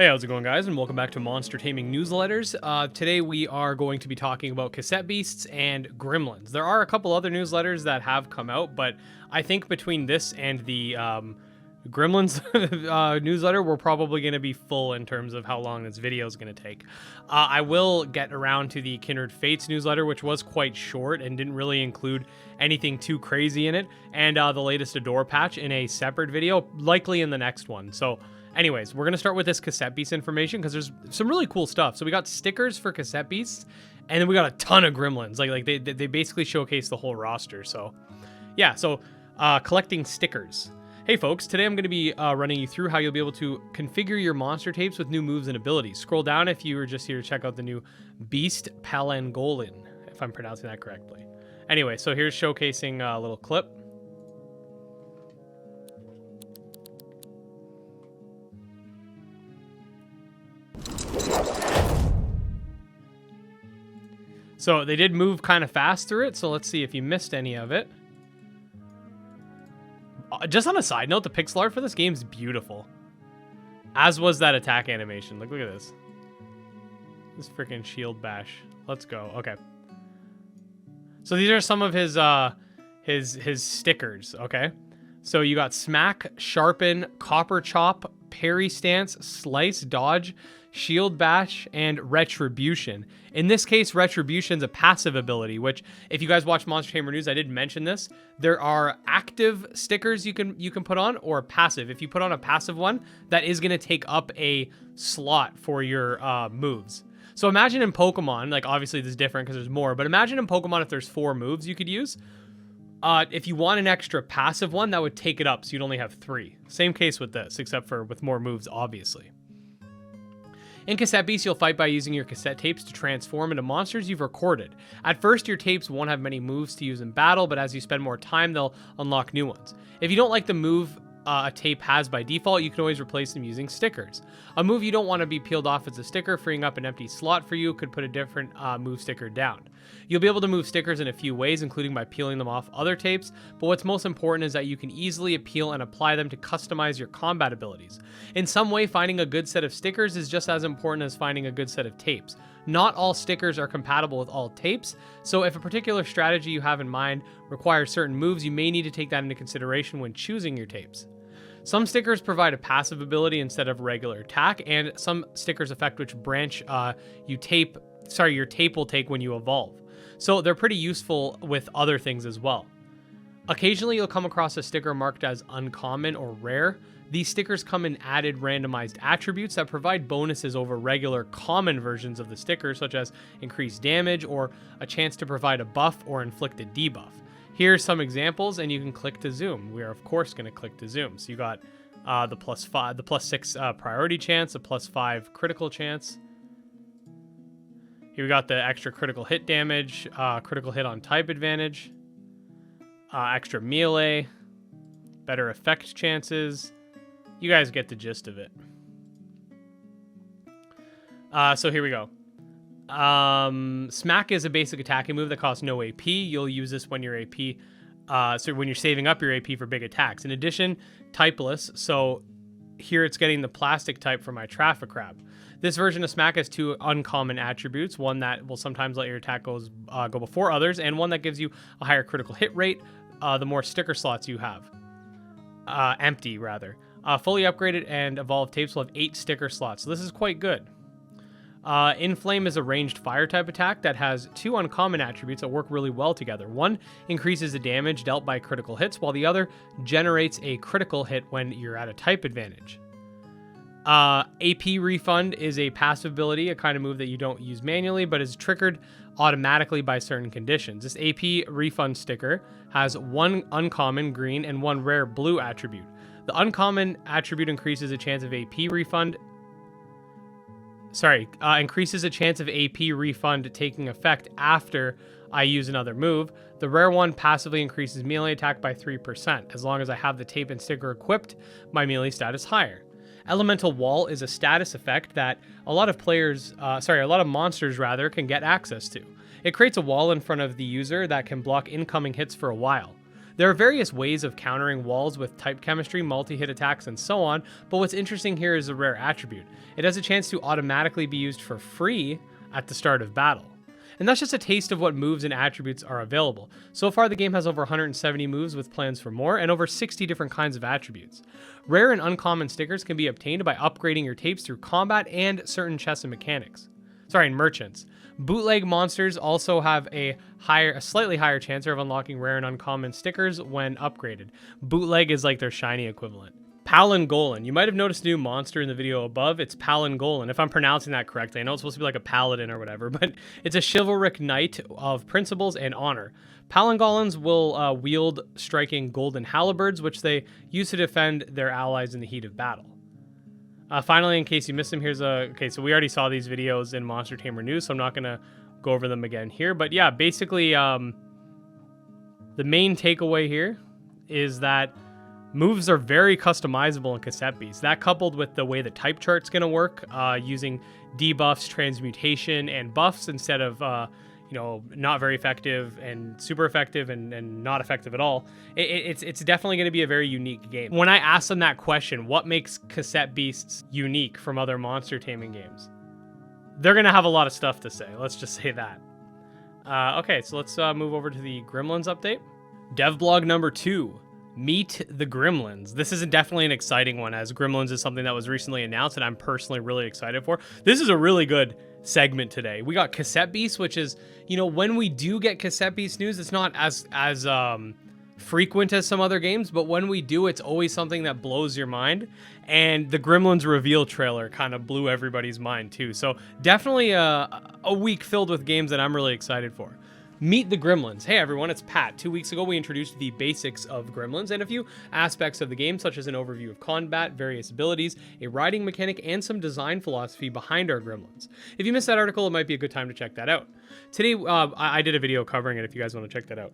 Hey, how's it going, guys? And welcome back to Monster Taming Newsletters. Today we are going to be talking about Cassette Beasts and Grimmlins. There are a couple other newsletters that have come out, but I think between this and the Grimmlins newsletter, we're probably going to be full in terms of how long this video is going to take. I will get around to the Kindred Fates newsletter, which was quite short and didn't really include anything too crazy in it, and the latest Adore patch in a separate video, likely in the next one. So anyways, we're going to start with this Cassette Beast information because there's some really cool stuff. So we got stickers for Cassette Beasts, and then we got a ton of Grimmlins. Like they basically showcase the whole roster. So yeah, so collecting stickers. Hey folks, today I'm going to be running you through how you'll be able to configure your monster tapes with new moves and abilities. Scroll down if you were just here to check out the new Beast Palangolin, if I'm pronouncing that correctly. Anyway, so here's showcasing a little clip. So they did move kind of fast through it, so let's see if you missed any of it. Just on a side note, the pixel art for this game is beautiful. As was that attack animation. Look at this. This freaking shield bash. Let's go. Okay. So these are some of his stickers, okay? So you got Smack, Sharpen, Copper Chop, Parry Stance, Slice, Dodge, Shield Bash, and Retribution. In this case, Retribution's a passive ability, which, if you guys watch Monster Tamer News, I did mention this. There are active stickers you can put on, or passive. If you put on a passive one, that is going to take up a slot for your moves. So imagine in Pokemon, like obviously this is different because there's more, but imagine in Pokemon if there's 4 moves you could use. If you want an extra passive one, that would take it up, so you'd only have 3. Same case with this, except for with more moves, obviously. In Cassette Beasts, you'll fight by using your cassette tapes to transform into monsters you've recorded. At first, your tapes won't have many moves to use in battle, but as you spend more time, they'll unlock new ones. If you don't like the move a tape has by default, you can always replace them using stickers. A move you don't want to be peeled off as a sticker, freeing up an empty slot for you, could put a different move sticker down. You'll be able to move stickers in a few ways, including by peeling them off other tapes, but what's most important is that you can easily peel and apply them to customize your combat abilities. In some way, finding a good set of stickers is just as important as finding a good set of tapes. Not all stickers are compatible with all tapes, so if a particular strategy you have in mind requires certain moves, you may need to take that into consideration when choosing your tapes. Some stickers provide a passive ability instead of regular attack, and some stickers affect which branch your tape will take when you evolve. So they're pretty useful with other things as well. Occasionally you'll come across a sticker marked as uncommon or rare. These stickers come in added randomized attributes that provide bonuses over regular common versions of the sticker, such as increased damage or a chance to provide a buff or inflict a debuff. Here's some examples, and you can click to zoom. We are, of course, going to click to zoom. So you got the +6 priority chance, a +5 critical chance. Here we got the extra critical hit damage, critical hit on type advantage, extra melee, better effect chances. You guys get the gist of it. So here we go. Smack is a basic attacking move that costs no AP. You'll use this when your AP, so when you're saving up your AP for big attacks. In addition, typeless. So here it's getting the plastic type for my traffic crab. This version of Smack has 2 uncommon attributes, one that will sometimes let your attack go before others, and one that gives you a higher critical hit rate the more sticker slots you have. Empty, rather. Fully upgraded and evolved tapes will have 8 sticker slots, so this is quite good. Inflame is a ranged fire type attack that has 2 uncommon attributes that work really well together. One increases the damage dealt by critical hits, while the other generates a critical hit when you're at a type advantage. AP Refund is a passive ability, a kind of move that you don't use manually, but is triggered automatically by certain conditions. This AP Refund sticker has 1 uncommon green and 1 rare blue attribute. The uncommon attribute increases a chance of AP Refund increases a chance of AP refund taking effect after I use another move. The rare one passively increases melee attack by 3%. As long as I have the tape and sticker equipped, my melee stat is higher. Elemental Wall is a status effect that a lot of monsters can get access to. It creates a wall in front of the user that can block incoming hits for a while. There are various ways of countering walls with type chemistry, multi-hit attacks, and so on, but what's interesting here is a rare attribute. It has a chance to automatically be used for free at the start of battle. And that's just a taste of what moves and attributes are available. So far, the game has over 170 moves with plans for more, and over 60 different kinds of attributes. Rare and uncommon stickers can be obtained by upgrading your tapes through combat and certain chests and mechanics. Sorry, and merchants. Bootleg monsters also have a slightly higher chance of unlocking rare and uncommon stickers when upgraded. Bootleg is like their shiny equivalent. Palangolin. You might have noticed a new monster in the video above. It's Palangolin, if I'm pronouncing that correctly. I know it's supposed to be like a paladin or whatever, but it's a chivalric knight of principles and honor. Palangolins will wield striking golden halberds, which they use to defend their allies in the heat of battle. Finally, in case you missed them, here's a... Okay, so we already saw these videos in Monster Tamer News, so I'm not going to go over them again here. But yeah, basically, the main takeaway here is that moves are very customizable in Cassette Beasts. That coupled with the way the type chart's going to work, using debuffs, transmutation, and buffs instead of, not very effective and super effective and not effective at all. It's definitely going to be a very unique game. When I ask them that question, what makes Cassette Beasts unique from other monster taming games? They're going to have a lot of stuff to say. Let's just say that. Okay, so let's move over to the Grimmlins update. Devblog number 2. Meet the Grimmlins. This is definitely an exciting one, as Grimmlins is something that was recently announced and I'm personally really excited for. This is a really good segment today. We got Cassette Beasts, which is, when we do get Cassette Beasts news, it's not as frequent as some other games, but when we do, it's always something that blows your mind. And the Grimmlins reveal trailer kind of blew everybody's mind too. So definitely a week filled with games that I'm really excited for. Meet the Grimmlins. Hey everyone, it's Pat. 2 weeks ago, we introduced the basics of Grimmlins and a few aspects of the game, such as an overview of combat, various abilities, a riding mechanic, and some design philosophy behind our Grimmlins. If you missed that article, it might be a good time to check that out. Today, I did a video covering it if you guys want to check that out.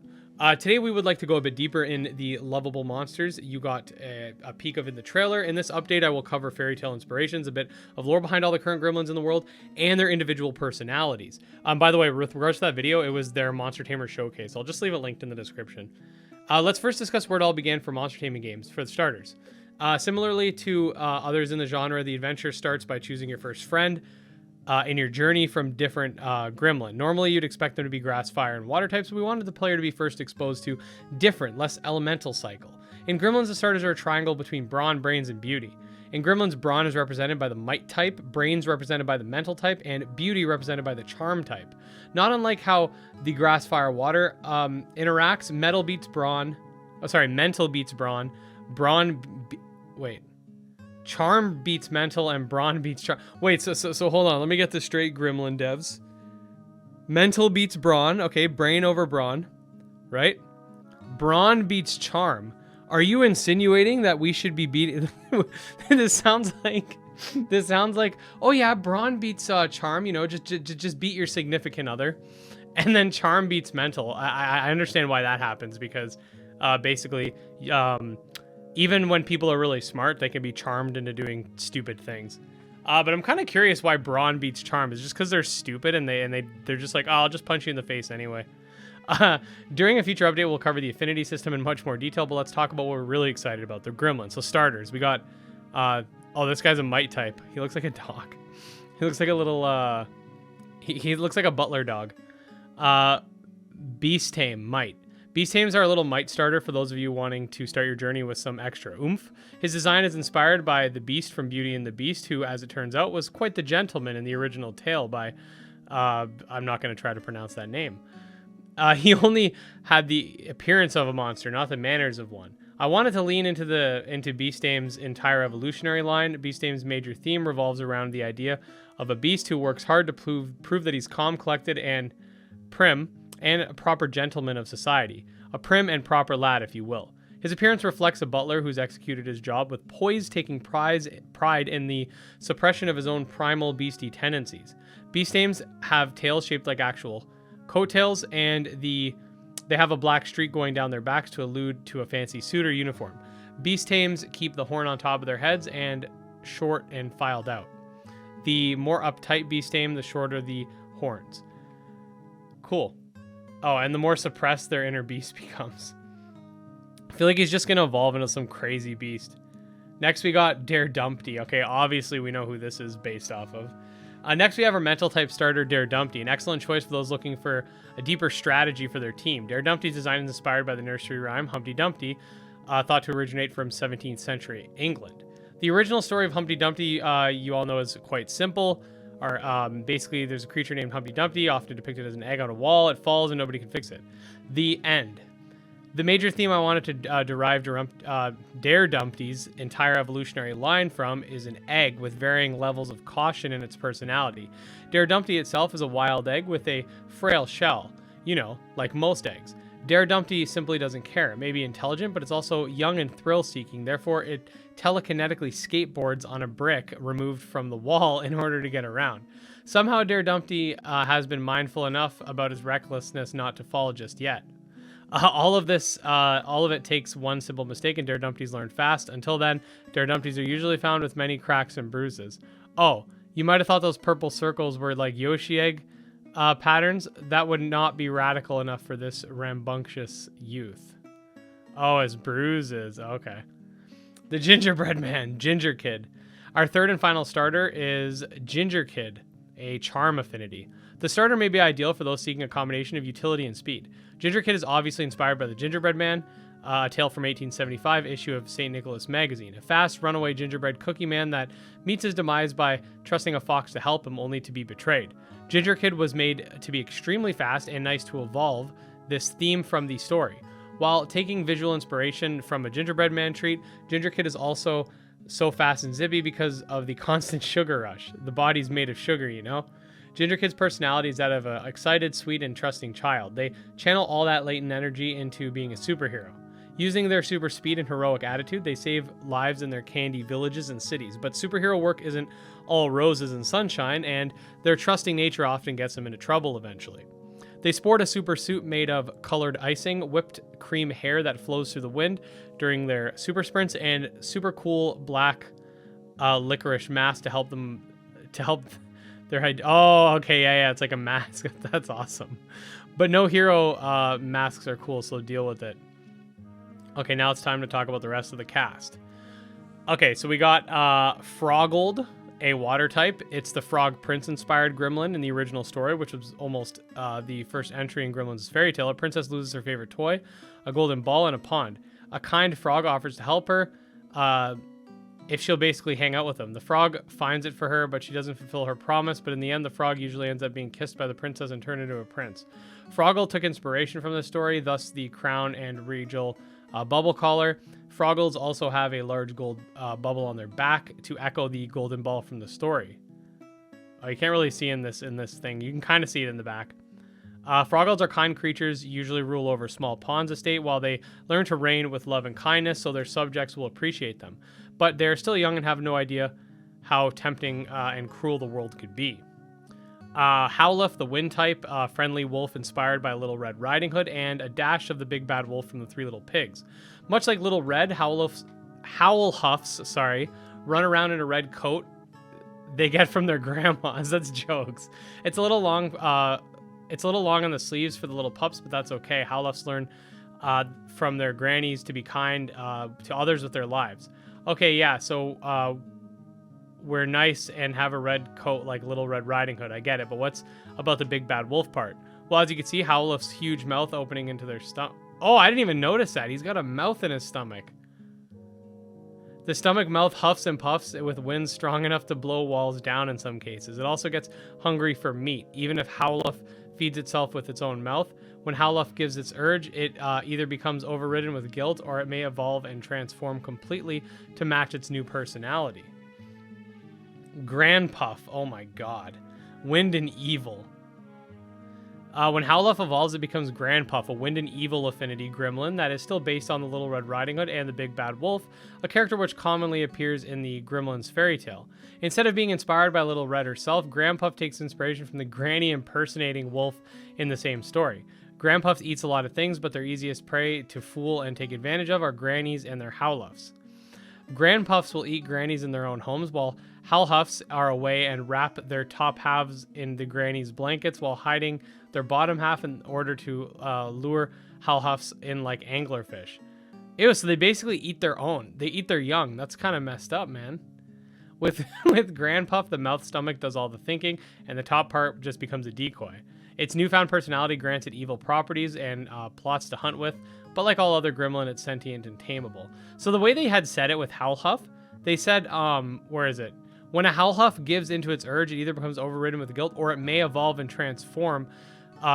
Today, we would like to go a bit deeper in the lovable monsters. You got a peek of in the trailer. In this update, I will cover fairy tale inspirations, a bit of lore behind all the current Grimmlins in the world, and their individual personalities. By the way, with regards to that video, it was their Monster Tamer Showcase. I'll just leave it linked in the description. Let's first discuss where it all began for monster taming games, for the starters. Similarly to others in the genre, the adventure starts by choosing your first friend in your journey from different Gremlin. Normally, you'd expect them to be grass, fire, and water types, but we wanted the player to be first exposed to different, less elemental cycle. In Gremlins, the starters are a triangle between brawn, brains, and beauty. In Gremlins, brawn is represented by the might type, brains represented by the mental type, and beauty represented by the charm type. Not unlike how the grass, fire, water interacts, mental beats brawn, charm beats mental, and brawn beats charm. Wait, so hold on. Let me get this straight, Gremlin devs. Mental beats brawn. Okay, brain over brawn, right? Brawn beats charm. Are you insinuating that we should be beating? This sounds like, oh yeah, brawn beats charm. Just beat your significant other, and then charm beats mental. I understand why that happens, because basically, even when people are really smart, they can be charmed into doing stupid things. But I'm kind of curious why brawn beats charm. Is it just because they're stupid and they're just like, oh, I'll just punch you in the face anyway. During a future update, we'll cover the affinity system in much more detail, but let's talk about what we're really excited about, the Gremlins. So starters, we got, this guy's a might type. He looks like a dog. He looks like a little, he looks like a butler dog. Beast Tame, might. Beast Tames are a little might starter for those of you wanting to start your journey with some extra oomph. His design is inspired by the Beast from Beauty and the Beast, who, as it turns out, was quite the gentleman in the original tale by, I'm not going to try to pronounce that name. He only had the appearance of a monster, not the manners of one. I wanted to lean into Beast Tame's entire evolutionary line. Beast Tame's major theme revolves around the idea of a beast who works hard to prove that he's calm, collected, and prim, and a proper gentleman of society. A prim and proper lad, if you will. His appearance reflects a butler who's executed his job with poise, taking pride in the suppression of his own primal beastie tendencies. Beast Tames have tails shaped like actual coattails, and they have a black streak going down their backs to allude to a fancy suit or uniform. Beast Tames keep the horn on top of their heads and short and filed out. The more uptight Beast Tame, the shorter the horns. Cool. Oh, and the more suppressed their inner beast becomes. feel like he's just going to evolve into some crazy beast. Next, we got Dumpty. Okay, obviously we know who this is based off of. Next, we have our mental type starter, Dumpty, an excellent choice for those looking for a deeper strategy for their team. Dumpty's design is inspired by the nursery rhyme Humpty Dumpty, thought to originate from 17th century England. The original story of Humpty Dumpty, you all know, is quite simple. Basically, there's a creature named Humpty Dumpty, often depicted as an egg on a wall. It falls and nobody can fix it. The end. The major theme I wanted to derive Dumpty's entire evolutionary line from is an egg with varying levels of caution in its personality. Dumpty itself is a wild egg with a frail shell, you know, like most eggs. Dumpty simply doesn't care. It may be intelligent, but it's also young and thrill-seeking. Therefore, it telekinetically skateboards on a brick removed from the wall in order to get around. Somehow, Dumpty has been mindful enough about his recklessness not to fall just yet. All of it takes one simple mistake, and Dumpties learn fast. Until then, Dumpties are usually found with many cracks and bruises. Oh, you might have thought those purple circles were like Yoshi egg patterns. That would not be radical enough for this rambunctious youth. Oh, his bruises. Okay. The Gingerbread Man, Ginger Kid. Our third and final starter is Ginger Kid, a charm affinity. The starter may be ideal for those seeking a combination of utility and speed. Ginger Kid is obviously inspired by the Gingerbread Man, a tale from 1875 issue of St. Nicholas magazine. A fast, runaway gingerbread cookie man that meets his demise by trusting a fox to help him, only to be betrayed. Ginger Kid was made to be extremely fast and nice to evolve this theme from the story. While taking visual inspiration from a Gingerbread Man treat, Ginger Kid is also so fast and zippy because of the constant sugar rush. The body's made of sugar, you know? Ginger Kid's personality is that of an excited, sweet, and trusting child. They channel all that latent energy into being a superhero. Using their super speed and heroic attitude, they save lives in their candy villages and cities. But superhero work isn't all roses and sunshine, and their trusting nature often gets them into trouble eventually. They sport a super suit made of colored icing, whipped cream hair that flows through the wind during their super sprints, and super cool black licorice mask to help their hide. Oh, okay, yeah, it's like a mask. That's awesome. But no hero masks are cool, so deal with it. Okay, now it's time to talk about the rest of the cast. Okay, so we got Froggle, a water type. It's the Frog Prince-inspired Gremlin in the original story, which was almost the first entry in Gremlins' fairy tale. A princess loses her favorite toy, a golden ball, in a pond. A kind frog offers to help her if she'll basically hang out with him. The frog finds it for her, but she doesn't fulfill her promise. But in the end, the frog usually ends up being kissed by the princess and turned into a prince. Froggle took inspiration from this story, thus the crown and regal bubble collar. Froggles also have a large gold bubble on their back to echo the golden ball from the story. Oh, you can't really see in this thing. You can kind of see it in the back. Froggles are kind creatures, usually rule over small ponds estate, while they learn to reign with love and kindness, so their subjects will appreciate them. But they're still young and have no idea how tempting and cruel the world could be. Howl, the wind type, friendly wolf inspired by Little Red Riding Hood, and a dash of the big bad wolf from the Three Little Pigs. Much like Little Red, Howl huffs, run around in a red coat they get from their grandmas. That's jokes. It's a little long on the sleeves for the little pups, but that's okay. Howluffs learn from their grannies to be kind to others with their lives. Okay, yeah, so we're nice and have a red coat like Little Red Riding Hood. I get it, but what's about the big bad wolf part? Well, as you can see, Howluff's huge mouth opening into their stomach. Oh, I didn't even notice that. He's got a mouth in his stomach. The stomach mouth huffs and puffs with winds strong enough to blow walls down in some cases. It also gets hungry for meat. Even if Howluff feeds itself with its own mouth, when Howluff gives its urge, it either becomes overridden with guilt or it may evolve and transform completely to match its new personality. Grand Puff, oh my god. Wind and Evil. When Howluff evolves, it becomes Grand Puff, a wind and evil affinity gremlin that is still based on the Little Red Riding Hood and the Big Bad Wolf, a character which commonly appears in the Gremlins fairy tale. Instead of being inspired by Little Red herself, Grand Puff takes inspiration from the granny impersonating wolf in the same story. Grand Puff eats a lot of things, but their easiest prey to fool and take advantage of are grannies and their Howluffs. Grand Puffs will eat grannies in their own homes, while Howluffs are away and wrap their top halves in the grannies' blankets while hiding their bottom half in order to lure Howluffs in like anglerfish. Ew, so they basically eat their own. They eat their young. That's kind of messed up, man. With Grandpuff, the mouth stomach does all the thinking, and the top part just becomes a decoy. Its newfound personality grants it evil properties and plots to hunt with, but like all other gremlin, it's sentient and tameable. So the way they had said it with Howlhuff, they said, where is it? When a Howlhuff gives into its urge, it either becomes overridden with guilt, or it may evolve and transform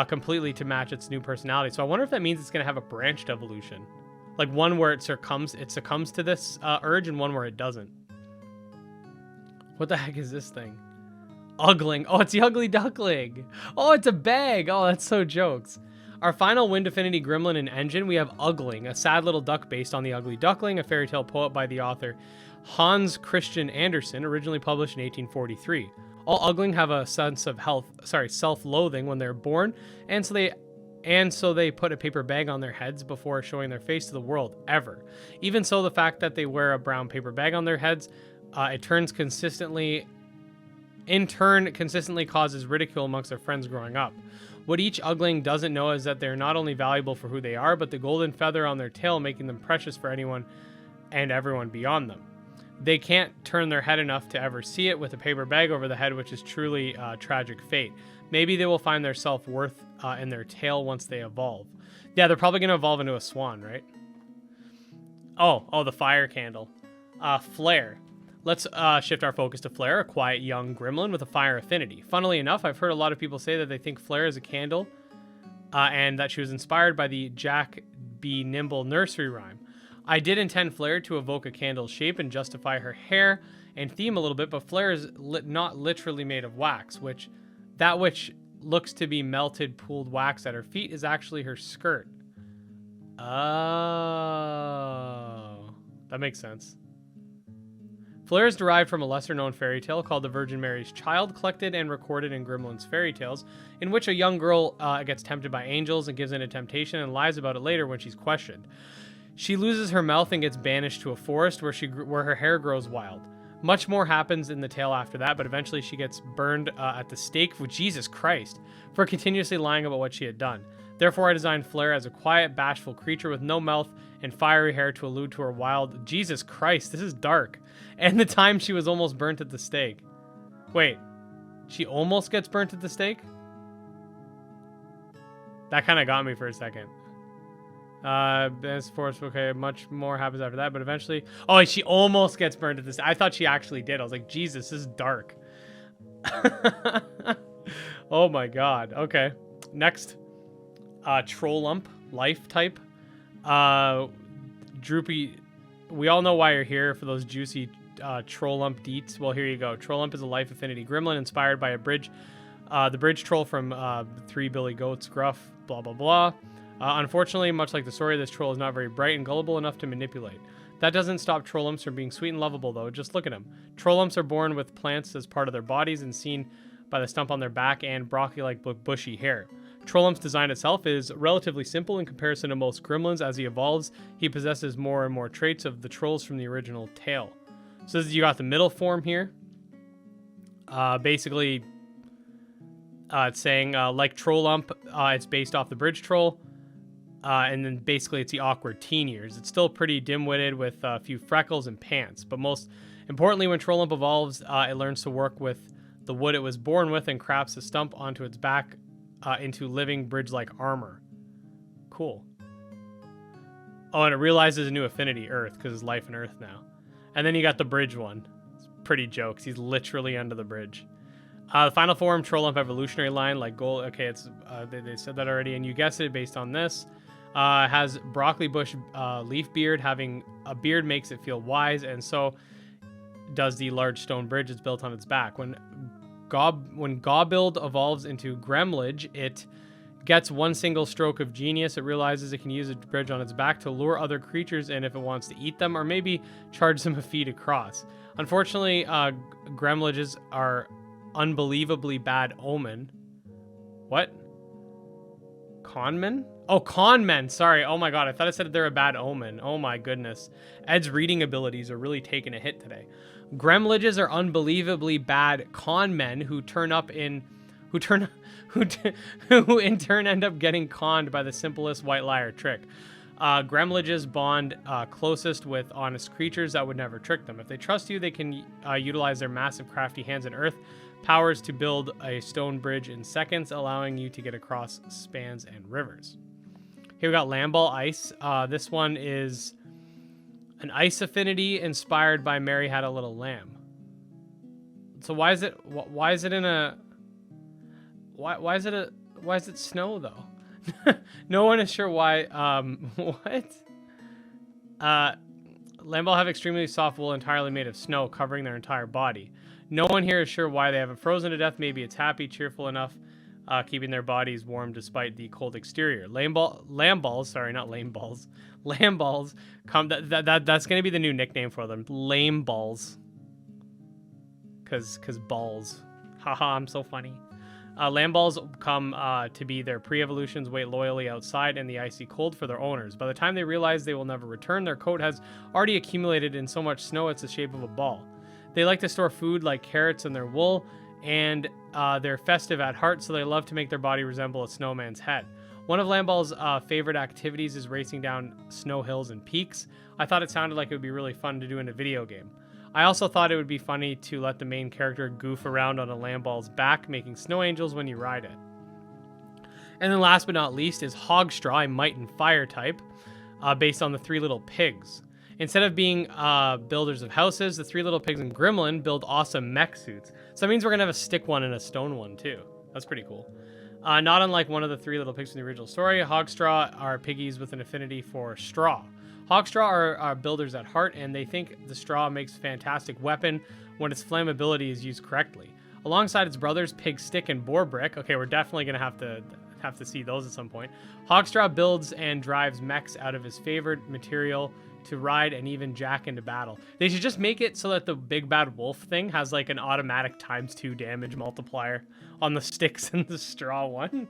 completely to match its new personality. So I wonder if that means it's going to have a branched evolution. Like one where it succumbs to this urge, and one where it doesn't. What the heck is this thing? Ugling. Oh, it's the ugly duckling. Oh, it's a bag. Oh, that's so jokes. Our final Wind Affinity Gremlin and engine, we have Ugling, a sad little duck based on the ugly duckling, a fairy tale poet by the author Hans Christian Andersen, originally published in 1843. All Ugling have a sense of self-loathing when they're born, and so they put a paper bag on their heads before showing their face to the world, ever. Even so, the fact that they wear a brown paper bag on their heads, in turn consistently causes ridicule amongst their friends growing up. What each Ugling doesn't know is that they're not only valuable for who they are, but the golden feather on their tail making them precious for anyone and everyone beyond them. They can't turn their head enough to ever see it with a paper bag over the head, which is truly a tragic fate. Maybe they will find their self-worth in their tail once they evolve. Yeah, they're probably going to evolve into a swan, right? Oh, the fire candle. Flare. Let's shift our focus to Flare, a quiet young gremlin with a fire affinity. Funnily enough, I've heard a lot of people say that they think Flare is a candle and that she was inspired by the Jack Be Nimble nursery rhyme. I did intend Flare to evoke a candle's shape and justify her hair and theme a little bit, but Flare is not literally made of wax, which looks to be melted pooled wax at her feet is actually her skirt. Oh, that makes sense. Flare is derived from a lesser-known fairy tale called The Virgin Mary's Child, collected and recorded in Grimmlin's fairy tales, in which a young girl gets tempted by angels and gives in to temptation and lies about it later when she's questioned. She loses her mouth and gets banished to a forest where her hair grows wild. Much more happens in the tale after that, but eventually she gets burned at the stake for Jesus Christ for continuously lying about what she had done. Therefore, I designed Flare as a quiet, bashful creature with no mouth and fiery hair to allude to her wild... Jesus Christ, this is dark. And the time she was almost burnt at the stake. Wait, she almost gets burnt at the stake? That kind of got me for a second. This force, okay, much more happens after that, but eventually... Oh, she almost gets burnt at the stake. I thought she actually did. I was like, Jesus, this is dark. Oh my god. Okay. Next. Trollum, life type. Droopy. We all know why you're here for those juicy Trollum deets. Well, here you go. Trollum is a life affinity gremlin inspired by the bridge troll from Three Billy Goats Gruff, blah, blah, blah. Unfortunately, much like the story, this troll is not very bright and gullible enough to manipulate. That doesn't stop Trollums from being sweet and lovable, though. Just look at them. Trollums are born with plants as part of their bodies and seen by the stump on their back and broccoli-like bushy hair. Trollum's design itself is relatively simple in comparison to most gremlins. As he evolves, he possesses more and more traits of the trolls from the original tale. So you got the middle form here. Basically, it's saying, like Trollum, it's based off the bridge troll. And then basically it's the awkward teen years. It's still pretty dim-witted with a few freckles and pants. But most importantly, when Trollum evolves, it learns to work with the wood it was born with and crafts a stump onto its back into living bridge-like armor. Cool. Oh, and it realizes a new affinity, Earth, because it's life in Earth now. And then you got the bridge one. It's pretty jokes. He's literally under the bridge. The final form, Trollum evolutionary line, like gold. Okay, it's they said that already, and you guessed it based on this. Has broccoli bush leaf beard. Having a beard makes it feel wise, and so does the large stone bridge it's built on its back. When Gawbild evolves into Gremlage, it gets one single stroke of genius. It realizes it can use a bridge on its back to lure other creatures in if it wants to eat them, or maybe charge them a fee to cross. Unfortunately, Gremlages are unbelievably bad omen. What? Conmen? Oh, conmen. Sorry. Oh my god. I thought it said they're a bad omen. Oh my goodness. Ed's reading abilities are really taking a hit today. Gremlages are unbelievably bad conmen who in turn end up getting conned by the simplest white liar trick. Gremlins bond closest with honest creatures that would never trick them. If they trust you, they can utilize their massive crafty hands and earth powers to build a stone bridge in seconds, allowing you to get across spans and rivers. Here we got Lambo Ice. This one is an ice affinity inspired by Mary Had a Little Lamb. So why is it in a why is it snow though? No one is sure why. What? Lambo have extremely soft wool entirely made of snow, covering their entire body. No one here is sure why they haven't frozen to death. Maybe it's happy, cheerful enough, keeping their bodies warm despite the cold exterior. Lamballs, sorry, not lame balls. Lamballs come. That's gonna be the new nickname for them. Lame balls. Cause balls. Haha, I'm so funny. Lamballs come to be their pre-evolutions, wait loyally outside in the icy cold for their owners. By the time they realize they will never return, their coat has already accumulated in so much snow it's the shape of a ball. They like to store food like carrots in their wool, and they're festive at heart, so they love to make their body resemble a snowman's head. One of Lamball's favorite activities is racing down snow hills and peaks. I thought it sounded like it would be really fun to do in a video game. I also thought it would be funny to let the main character goof around on a Lamball's back, making snow angels when you ride it. And then last but not least is Hogstraw, a Might and Fire type, based on the Three Little Pigs. Instead of being builders of houses, the Three Little Pigs and Grimmlin build awesome mech suits. So that means we're going to have a stick one and a stone one too. That's pretty cool. Not unlike one of the Three Little Pigs in the original story, Hogstraw are piggies with an affinity for straw. Hogstraw are builders at heart, and they think the straw makes a fantastic weapon when its flammability is used correctly. Alongside its brothers, Pig Stick and Boar Brick. Okay, we're definitely gonna have to see those at some point. Hogstraw builds and drives mechs out of his favorite material to ride and even jack into battle. They should just make it so that the big bad wolf thing has like an automatic ×2 damage multiplier on the sticks and the straw one.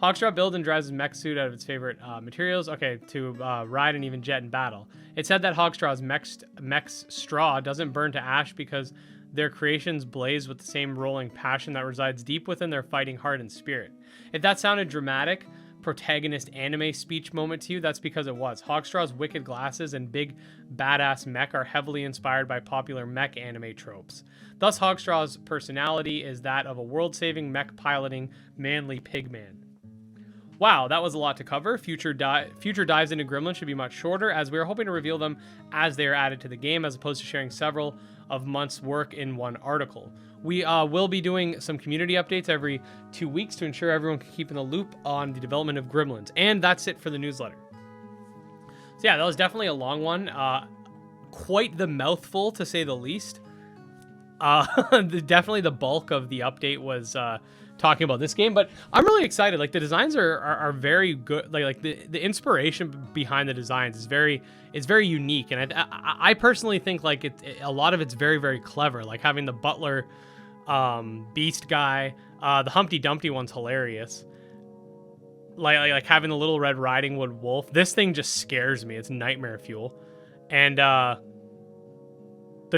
Hogstraw builds and drives his mech suit out of its favorite materials, to ride and even jet in battle. It said that Hogstraw's mech's straw doesn't burn to ash because their creations blaze with the same rolling passion that resides deep within their fighting heart and spirit. If that sounded dramatic, protagonist anime speech moment to you, that's because it was. Hogstraw's wicked glasses and big badass mech are heavily inspired by popular mech anime tropes. Thus, Hogstraw's personality is that of a world-saving, mech-piloting, manly pigman. Wow, that was a lot to cover. Future dives into Gremlins should be much shorter, as we are hoping to reveal them as they are added to the game, as opposed to sharing several of months' work in one article. We will be doing some community updates every 2 weeks to ensure everyone can keep in the loop on the development of Gremlins. And that's it for the newsletter. So yeah, that was definitely a long one. Quite the mouthful, to say the least. Definitely the bulk of the update was talking about this game, but I'm really excited. Like, the designs are very good. Like the inspiration behind the designs is very unique, and I personally think like a lot of it's very, very clever. Like having the butler beast guy, the Humpty Dumpty one's hilarious. Like having the Little Red Riding Hood wolf. This thing just scares me. It's nightmare fuel. And the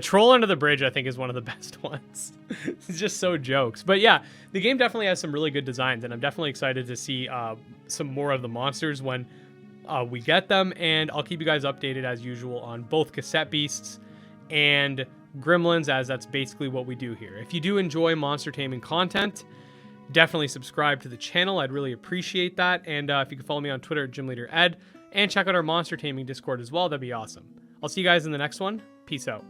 troll under the bridge, I think, is one of the best ones. It's just so jokes. But yeah, the game definitely has some really good designs, and I'm definitely excited to see some more of the monsters when we get them. And I'll keep you guys updated as usual on both Cassette Beasts and Grimmlins, as that's basically what we do here. If you do enjoy monster taming content, definitely subscribe to the channel. I'd really appreciate that. And if you could follow me on Twitter at GymLeaderEd, and check out our monster taming Discord as well, that'd be awesome. I'll see you guys in the next one. Peace out.